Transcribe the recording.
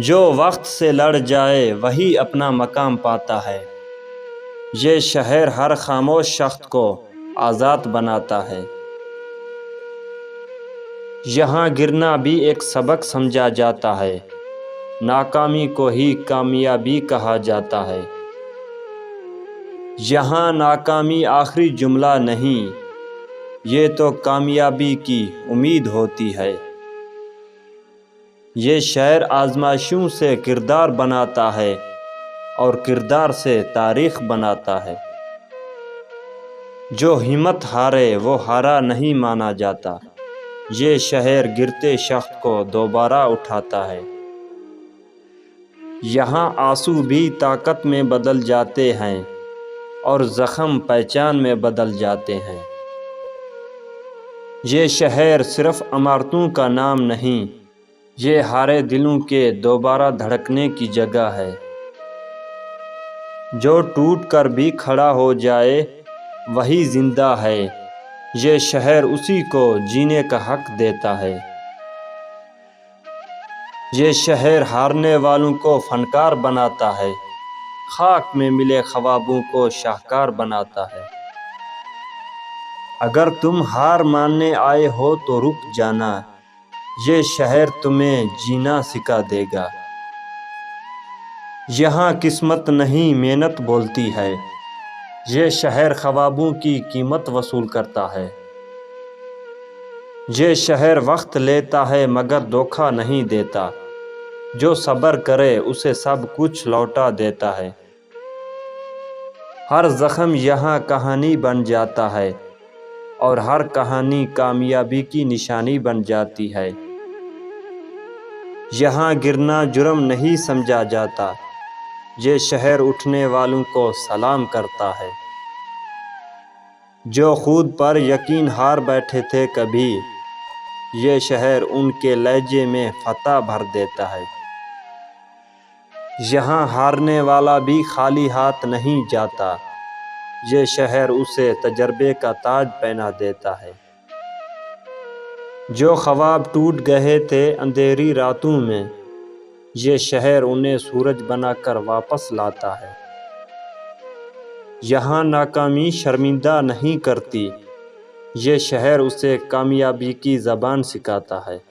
جو وقت سے لڑ جائے وہی اپنا مقام پاتا ہے۔ یہ شہر ہر خاموش شخص کو آزاد بناتا ہے۔ یہاں گرنا بھی ایک سبق سمجھا جاتا ہے، ناکامی کو ہی کامیابی کہا جاتا ہے۔ یہاں ناکامی آخری جملہ نہیں، یہ تو کامیابی کی امید ہوتی ہے۔ یہ شہر آزمائشوں سے کردار بناتا ہے اور کردار سے تاریخ بناتا ہے۔ جو ہمت ہارے وہ ہارا نہیں مانا جاتا، یہ شہر گرتے شخص کو دوبارہ اٹھاتا ہے۔ یہاں آنسو بھی طاقت میں بدل جاتے ہیں اور زخم پہچان میں بدل جاتے ہیں۔ یہ شہر صرف عمارتوں کا نام نہیں، یہ ہارے دلوں کے دوبارہ دھڑکنے کی جگہ ہے۔ جو ٹوٹ کر بھی کھڑا ہو جائے وہی زندہ ہے، یہ شہر اسی کو جینے کا حق دیتا ہے۔ یہ شہر ہارنے والوں کو فنکار بناتا ہے، خاک میں ملے خوابوں کو شاہکار بناتا ہے۔ اگر تم ہار ماننے آئے ہو تو رک جانا، یہ شہر تمہیں جینا سکھا دے گا۔ یہاں قسمت نہیں محنت بولتی ہے، یہ شہر خوابوں کی قیمت وصول کرتا ہے۔ یہ شہر وقت لیتا ہے مگر دھوکہ نہیں دیتا، جو صبر کرے اسے سب کچھ لوٹا دیتا ہے۔ ہر زخم یہاں کہانی بن جاتا ہے اور ہر کہانی کامیابی کی نشانی بن جاتی ہے۔ یہاں گرنا جرم نہیں سمجھا جاتا، یہ شہر اٹھنے والوں کو سلام کرتا ہے۔ جو خود پر یقین ہار بیٹھے تھے کبھی، یہ شہر ان کے لہجے میں فتح بھر دیتا ہے۔ یہاں ہارنے والا بھی خالی ہاتھ نہیں جاتا، یہ شہر اسے تجربے کا تاج پہنا دیتا ہے۔ جو خواب ٹوٹ گئے تھے اندھیری راتوں میں، یہ شہر انہیں سورج بنا کر واپس لاتا ہے۔ یہاں ناکامی شرمندہ نہیں کرتی، یہ شہر اسے کامیابی کی زبان سکھاتا ہے۔